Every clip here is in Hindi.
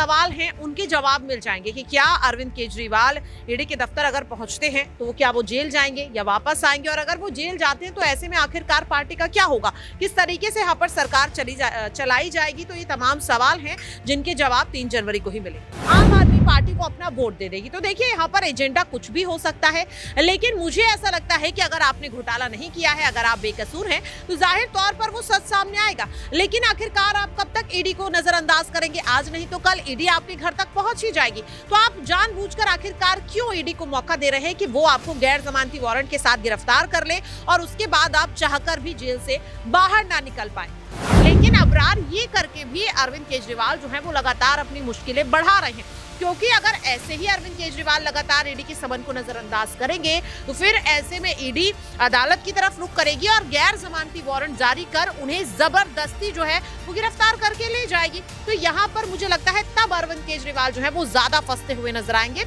सवाल हैं उनके जवाब मिल जाएंगे कि क्या अरविंद केजरीवाल ईडी के दफ्तर अगर पहुंचते हैं तो क्या वो जेल जाएंगे या वापस आएंगे, और अगर वो जेल जाते हैं तो ऐसे में आखिरकार पार्टी का क्या होगा, किस तरीके से यहाँ पर सरकार चलाई जाएगी। तो ये तमाम सवाल हैं जिनके जवाब 3 जनवरी को ही मिलेंगे। आम आदमी पार्टी को अपना वोट दे देगी। तो देखिए यहाँ पर एजेंडा कुछ भी हो सकता है, लेकिन मुझे ऐसा लगता है कि अगर आपने घोटाला नहीं किया है, अगर आप बेकसूर हैं, तो जाहिर तौर पर वो सच सामने आएगा। लेकिन आखिरकार आप कब तक ईडी को नजरअंदाज करेंगे? आज नहीं तो कल ईडी आपके घर तक पहुंच ही जाएगी। तो आप जानबूझकर आखिरकार क्यों ईडी को मौका दे रहे हैं कि वो आपको गैर जमानती वारंट के साथ गिरफ्तार कर ले और उसके बाद आप चाहकर भी जेल से बाहर ना निकल पाए। लेकिन अबरार ये करके भी अरविंद केजरीवाल जो है वो लगातार अपनी मुश्किलें बढ़ा रहे हैं, क्योंकि अगर ऐसे ही अरविंद केजरीवाल लगातार ईडी के समन को नजरअंदाज करेंगे तो फिर ऐसे में ईडी अदालत की तरफ रुख करेगी और गैर जमानती वारंट जारी कर उन्हें जबरदस्ती जो है वो गिरफ्तार करके ले जाएगी। तो यहाँ पर मुझे लगता है तब अरविंद केजरीवाल जो है वो ज्यादा फंसते हुए नजर आएंगे।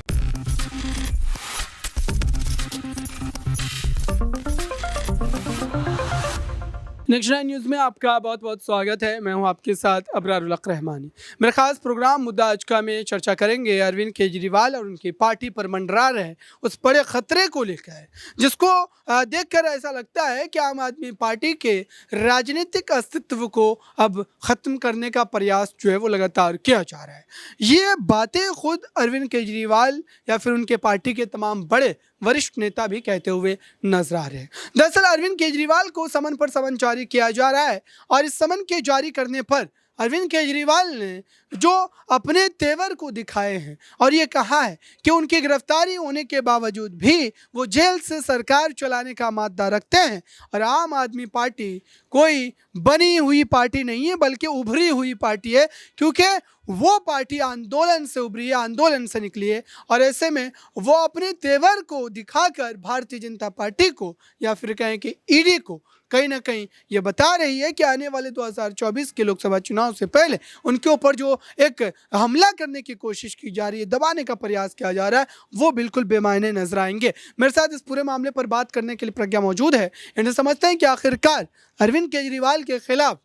नेक्स्ट 9 न्यूज़ में आपका बहुत बहुत स्वागत है। मैं हूं आपके साथ अबरारुल हक रहमानी। मेरा खास प्रोग्राम मुद्दा आज का में चर्चा करेंगे अरविंद केजरीवाल और उनकी पार्टी पर मंडरा रहे उस बड़े खतरे को लेकर है, जिसको देखकर ऐसा लगता है कि आम आदमी पार्टी के राजनीतिक अस्तित्व को अब ख़त्म करने का प्रयास जो है वो लगातार किया जा रहा है। ये बातें खुद अरविंद केजरीवाल या फिर उनके पार्टी के तमाम बड़े वरिष्ठ नेता भी कहते हुए नजर आ रहे हैं। दरअसल अरविंद केजरीवाल को समन पर समन जारी किया जा रहा है और इस समन के जारी करने पर अरविंद केजरीवाल ने जो अपने तेवर को दिखाए हैं और ये कहा है कि उनकी गिरफ्तारी होने के बावजूद भी वो जेल से सरकार चलाने का मादा रखते हैं और आम आदमी पार्टी कोई बनी हुई पार्टी नहीं है बल्कि उभरी हुई पार्टी है, क्योंकि वो पार्टी आंदोलन से उभरी है, आंदोलन से निकली है और ऐसे में वो अपने तेवर को दिखाकर भारतीय जनता पार्टी को या फिर कहें कि ईडी को कहीं ना कहीं ये बता रही है कि आने वाले 2024 के लोकसभा चुनाव से पहले उनके ऊपर जो एक हमला करने की कोशिश की जा रही है, दबाने का प्रयास किया जा रहा है, वो बिल्कुल बेमायने नजर आएंगे। मेरे साथ इस पूरे मामले पर बात करने के लिए प्रज्ञा मौजूद है। इन्हें समझते हैं कि आखिरकार अरविंद केजरीवाल के खिलाफ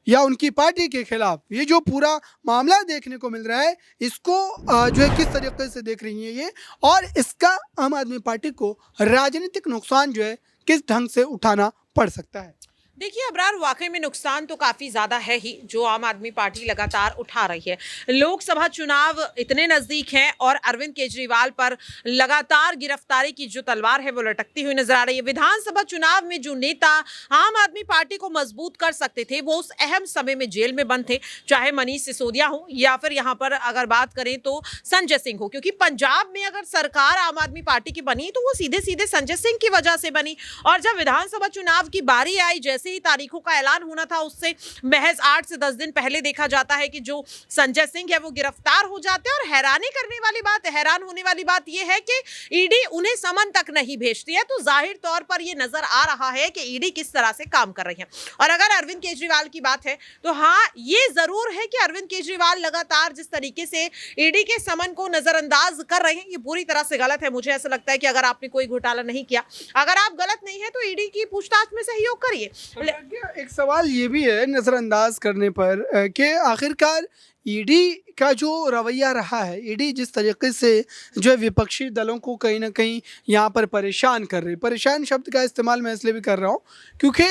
या उनकी पार्टी के खिलाफ ये जो पूरा मामला देखने को मिल रहा है, इसको जो है किस तरीके से देख रही है ये, और इसका आम आदमी पार्टी को राजनीतिक नुकसान जो है किस ढंग से उठाना पड़ सकता है। देखिए अबरार, वाकई में नुकसान तो काफ़ी ज़्यादा है ही जो आम आदमी पार्टी लगातार उठा रही है। लोकसभा चुनाव इतने नज़दीक हैं और अरविंद केजरीवाल पर लगातार गिरफ्तारी की जो तलवार है वो लटकती हुई नजर आ रही है। विधानसभा चुनाव में जो नेता आम आदमी पार्टी को मजबूत कर सकते थे वो उस अहम समय में जेल में बंद थे, चाहे मनीष सिसोदिया हो या फिर यहाँ पर अगर बात करें तो संजय सिंह हो, क्योंकि पंजाब में अगर सरकार आम आदमी पार्टी की बनी तो वो सीधे सीधे संजय सिंह की वजह से बनी। और जब विधानसभा चुनाव की बारी आई, जैसे ही तारीखों का ऐलान होना था उससे महज 8 से 10 दिन पहले देखा जाता है कि जो संजय सिंह है वो गिरफ्तार हो जाते हैं। और हैरान होने वाली बात यह है कि ईडी उन्हें समन तक नहीं भेजती है। तो जाहिर तौर पर यह नजर आ रहा है कि ईडी किस तरह से काम कर रही है। और अगर अरविंद केजरीवाल की बात है तो हाँ, ये जरूर है कि अरविंद केजरीवाल लगातार जिस तरीके से ईडी के समन को नजरअंदाज कर रहे हैं ये पूरी तरह से गलत है। मुझे ऐसा लगता है कि अगर आपने कोई घोटाला नहीं किया, अगर आप गलत नहीं है तो ईडी की पूछताछ में सहयोग करिए। एक सवाल ये भी है नज़रअंदाज करने पर कि आखिरकार ईडी का जो रवैया रहा है, ईडी जिस तरीके से जो है विपक्षी दलों को कहीं ना कहीं यहाँ पर परेशान कर रही, परेशान शब्द का इस्तेमाल मैं इसलिए भी कर रहा हूँ क्योंकि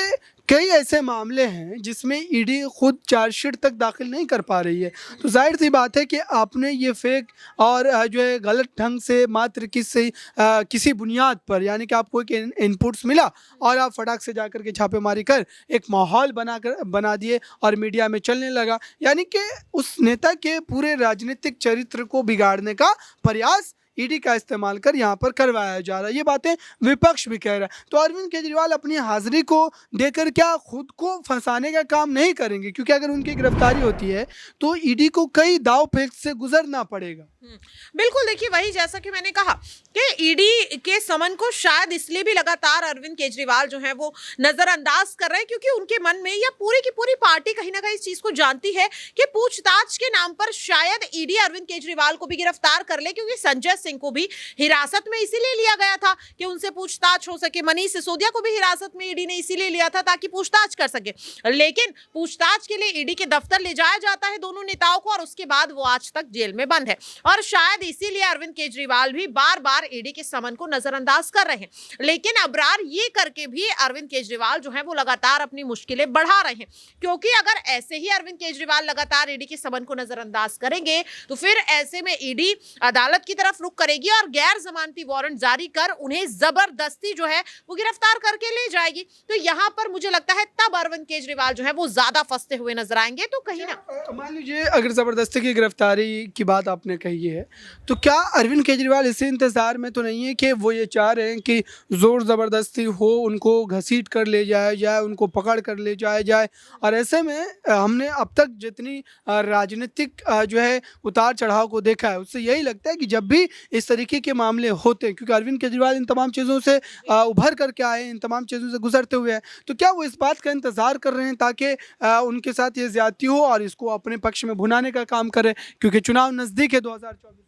कई ऐसे मामले हैं जिसमें ईडी खुद चार्जशीट तक दाखिल नहीं कर पा रही है। तो जाहिर सी बात है कि आपने ये फेक और जो है गलत ढंग से मात्र किसी बुनियाद पर, यानी कि आपको एक इनपुट्स मिला और आप फटाक से जाकर के छापेमारी कर एक माहौल बना दिए और मीडिया में चलने लगा, यानी कि उस नेता के पूरे राजनीतिक चरित्र को बिगाड़ने का प्रयास ईडी का इस्तेमाल कर यहाँ पर करवाया जा रहा है। ये बातें विपक्ष भी कह रहा है। तो अरविंद केजरीवाल अपनी हाजिरी को देकर क्या खुद को फंसाने का काम नहीं करेंगे? क्योंकि अगर उनकी गिरफ्तारी होती है तो ईडी को कई दाव पेच से गुजरना पड़ेगा। हम्म, बिल्कुल देखिए वही जैसा कि मैंने कहा कि ईडी के समन को शायद इसलिए भी लगातार अरविंद केजरीवाल जो है वो नजरअंदाज कर रहे हैं क्योंकि उनके मन में या पूरी की पूरी पार्टी कहीं ना कहीं इस चीज को जानती है कि पूछताछ के नाम पर शायद ईडी अरविंद केजरीवाल को भी गिरफ्तार कर ले क्योंकि संजय सिंह को भी हिरासत में इसीलिए लिया गया था कि उनसे पूछताछ हो सके। मनीष सिसोदिया को भी हिरासत में ईडी ने इसीलिए लिया था ताकि पूछताछ कर सके, लेकिन पूछताछ के लिए ईडी के दफ्तर ले जाया जाता है दोनों नेताओं को और उसके बाद वो आज तक जेल में बंद है और शायद इसीलिए अरविंद केजरीवाल भी बार बार ईडी के समन को नजरअंदाज कर रहे हैं। लेकिन अबरार ये करके भी अरविंद केजरीवाल जो है वो लगातार अपनी मुश्किलें बढ़ा रहे हैं क्योंकि अगर ऐसे ही अरविंद केजरीवाल लगातार ईडी के समन को नजरअंदाज करेंगे तो फिर ऐसे में ईडी अदालत की तरफ रुख करेगी और गैर जमानती वारंट जारी कर उन्हें जबरदस्ती जो है वो गिरफ्तार करके ले जाएगी। तो यहां पर मुझे लगता है तब अरविंद केजरीवाल जो है वो ज्यादा फंसते हुए नजर आएंगे। तो कहीं ना मान लीजिए अगर जबरदस्ती की गिरफ्तारी की बात आपने कही है तो क्या अरविंद केजरीवाल इसी इंतजार में तो नहीं है कि वो ये चाह रहे हैं कि जोर ज़बरदस्ती हो, उनको घसीट कर ले जाया जाए, उनको पकड़ कर ले जाया जाए। और ऐसे में हमने अब तक जितनी राजनीतिक जो है उतार चढ़ाव को देखा है उससे यही लगता है कि जब भी इस तरीके के मामले होते हैं, क्योंकि अरविंद केजरीवाल इन तमाम चीज़ों से उभर करके आए, इन तमाम चीज़ों से गुजरते हुए हैं, तो क्या वो इस बात का इंतज़ार कर रहे हैं ताकि उनके साथ ये ज्यादती हो और इसको अपने पक्ष में भुनाने का काम करें, क्योंकि चुनाव नज़दीक है 2024।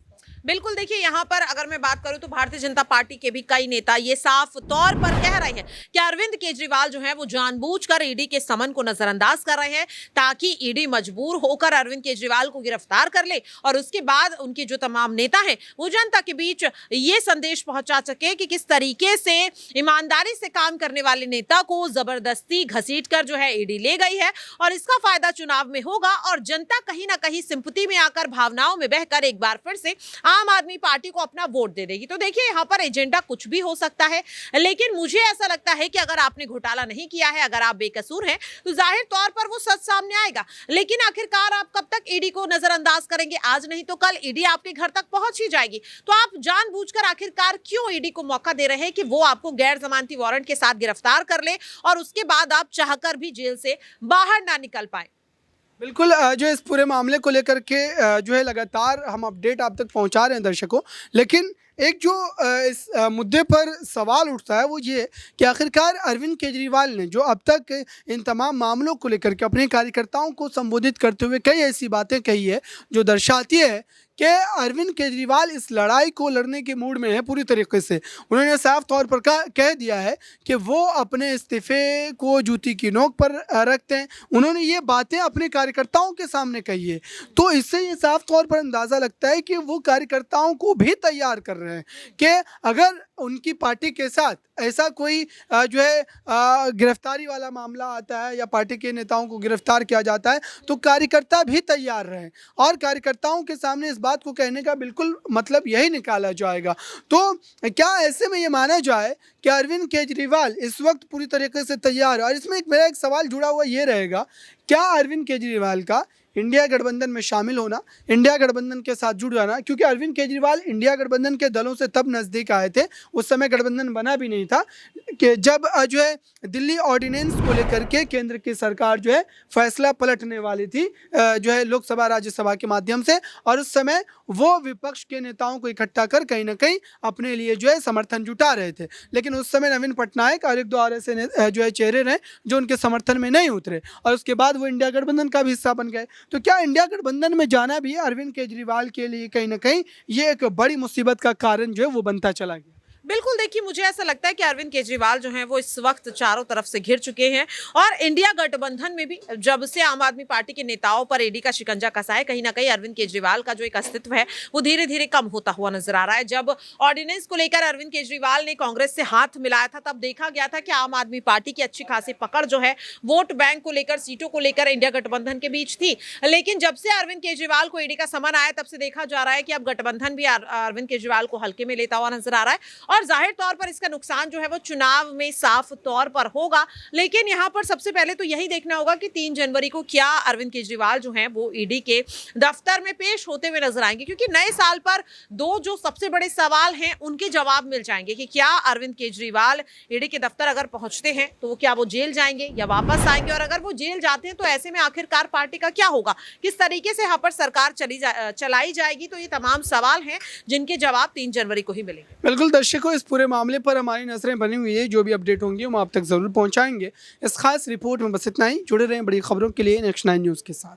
बिल्कुल देखिए यहाँ पर अगर मैं बात करूं तो भारतीय जनता पार्टी के भी कई नेता ये साफ तौर पर कह रहे हैं कि अरविंद केजरीवाल जो है वो जानबूझकर ईडी के समन को नजरअंदाज कर रहे हैं ताकि ईडी मजबूर होकर अरविंद केजरीवाल को गिरफ्तार कर ले और उसके बाद उनके जो तमाम नेता हैं वो जनता के बीच ये संदेश पहुंचा सके कि किस तरीके से ईमानदारी से काम करने वाले नेता को जबरदस्ती घसीट कर जो है ईडी ले गई है और इसका फायदा चुनाव में होगा और जनता कहीं ना कहीं सिंपैथी में आकर भावनाओं में बहकर एक बार फिर से आम आदमी पार्टी को अपना वोट दे देगी। तो देखिए यहाँ पर एजेंडा कुछ भी हो सकता है, लेकिन मुझे ऐसा लगता है कि अगर आपने घोटाला नहीं किया है, अगर आप बेकसूर हैं, तो जाहिर तौर पर वो सच सामने आएगा। लेकिन आखिरकार आप कब तक ईडी को नजरअंदाज करेंगे? आज नहीं तो कल ईडी आपके घर तक पहुंच ही जाएगी। तो आप जानबूझकर आखिरकार क्यों ईडी को मौका दे रहे हैं कि वो आपको गैर जमानती वारंट के साथ गिरफ्तार कर ले और उसके बाद आप चाहकर भी जेल से बाहर ना निकल पाए? बिल्कुल, जो इस पूरे मामले को लेकर के जो है लगातार हम अपडेट आप तक पहुंचा रहे हैं दर्शकों, लेकिन एक जो इस मुद्दे पर सवाल उठता है वो ये कि आखिरकार अरविंद केजरीवाल ने जो अब तक इन तमाम मामलों को लेकर के अपने कार्यकर्ताओं को संबोधित करते हुए कई ऐसी बातें कही है जो दर्शाती है कि अरविंद केजरीवाल इस लड़ाई को लड़ने के मूड में है पूरी तरीके से। उन्होंने साफ तौर पर कह दिया है कि वो अपने इस्तीफे को जूती की नोक पर रखते हैं। उन्होंने ये बातें अपने कार्यकर्ताओं के सामने कही है, तो इससे ये साफ तौर पर अंदाज़ा लगता है कि वो कार्यकर्ताओं को भी तैयार कर रहे हैं कि अगर उनकी पार्टी के साथ ऐसा कोई जो है गिरफ्तारी वाला मामला आता है या पार्टी के नेताओं को गिरफ्तार किया जाता है तो कार्यकर्ता भी तैयार रहें और कार्यकर्ताओं के सामने इस बात को कहने का बिल्कुल मतलब यही निकाला जाएगा। तो क्या ऐसे में ये माना जाए कि अरविंद केजरीवाल इस वक्त पूरी तरीके से तैयार है? और इसमें मेरा एक सवाल जुड़ा हुआ ये रहेगा, क्या अरविंद केजरीवाल का इंडिया गठबंधन में शामिल होना, इंडिया गठबंधन के साथ जुड़ जाना, क्योंकि अरविंद केजरीवाल इंडिया गठबंधन के दलों से तब नज़दीक आए थे, उस समय गठबंधन बना भी नहीं था कि जब जो है दिल्ली ऑर्डिनेंस को लेकर के केंद्र की सरकार जो है फैसला पलटने वाली थी जो है लोकसभा राज्यसभा के माध्यम से, और उस समय वो विपक्ष के नेताओं को इकट्ठा कर कहीं ना कहीं अपने लिए जो है समर्थन जुटा रहे थे। लेकिन उस समय नवीन पटनायक और एक दो और ऐसे जो है चेहरे रहे जो उनके समर्थन में नहीं उतरे और उसके बाद वो इंडिया गठबंधन का भी हिस्सा बन गए। तो क्या इंडिया गठबंधन में जाना भी अरविंद केजरीवाल के लिए कहीं ना कहीं ये एक बड़ी मुसीबत का कारण जो है वो बनता चला गया? बिल्कुल देखिए, मुझे ऐसा लगता है कि अरविंद केजरीवाल जो हैं वो इस वक्त चारों तरफ से घिर चुके हैं और इंडिया गठबंधन में भी जब से आम आदमी पार्टी के नेताओं पर ईडी का शिकंजा कसा है, कहीं ना कहीं अरविंद केजरीवाल का जो एक अस्तित्व है वो धीरे धीरे कम होता हुआ नजर आ रहा है। जब ऑर्डिनेंस को लेकर अरविंद केजरीवाल ने कांग्रेस से हाथ मिलाया था तब देखा गया था कि आम आदमी पार्टी की अच्छी खासी पकड़ जो है वोट बैंक को लेकर, सीटों को लेकर इंडिया गठबंधन के बीच थी। लेकिन जब से अरविंद केजरीवाल को ईडी का समन आया तब से देखा जा रहा है कि अब गठबंधन भी अरविंद केजरीवाल को हल्के में लेता हुआ नजर आ रहा है और जाहिर तौर पर इसका नुकसान जो है वो चुनाव में साफ तौर पर होगा। लेकिन यहाँ पर सबसे पहले तो यही देखना होगा कि 3 जनवरी को क्या अरविंद केजरीवाल जो है वो ईडी के दफ्तर में पेश होते हुए नजर आएंगे, क्योंकि नए साल पर दो जो सबसे बड़े सवाल हैं उनके जवाब मिल जाएंगे कि क्या अरविंद केजरीवाल ईडी के दफ्तर अगर पहुंचते हैं तो क्या वो जेल जाएंगे या वापस आएंगे, और अगर वो जेल जाते हैं तो ऐसे में आखिरकार पार्टी का क्या होगा, किस तरीके से यहाँ पर सरकार चलाई जाएगी। तो ये तमाम सवाल हैं जिनके जवाब 3 जनवरी को ही मिलेंगे। बिल्कुल दर्शकों, इस पूरे मामले पर हमारी नजरें बनी हुई है, जो भी अपडेट होंगी हम आप तक जरूर पहुंचाएंगे। इस खास रिपोर्ट में बस इतना ही। जुड़े रहें बड़ी खबरों के लिए नेक्स्ट 9 न्यूज़ के साथ।